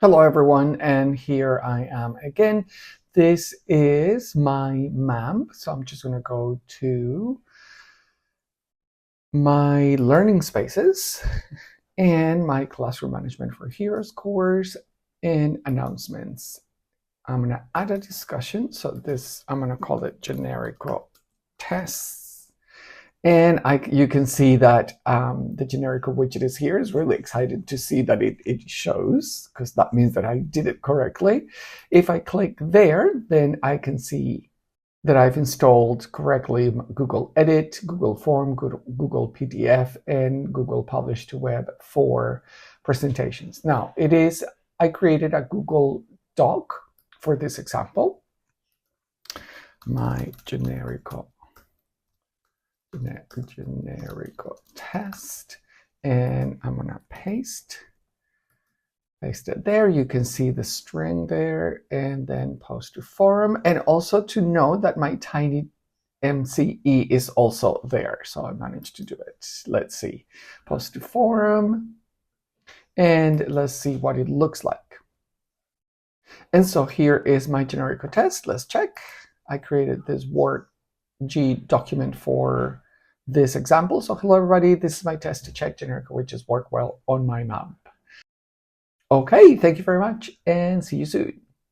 Hello everyone, and here I am again. This is my MAMP, so I'm just going to go to my learning spaces and my classroom management for heroes course and announcements. I'm going to add a discussion, so I'm going to call it Generico tests. And you can see that the Generico widget is here. Is really excited to see that it shows, because that means that I did it correctly. If I click there, then I can see that I've installed correctly Google Edit, Google Form, Google PDF, and Google Publish to Web for presentations. Now, I created a Google Doc for this example. My Generico test, and I'm gonna paste it there. You can see the string there, and then post to forum, and also to know that my tiny MCE is also there, so I managed to do it. Let's see, post to forum, and let's see what it looks like. And so here is my Generico test. Let's check. I created this Word G document for this example. So hello everybody, this is my test to check Generico widgets work well on my MAMP. Okay, thank you very much and see you soon.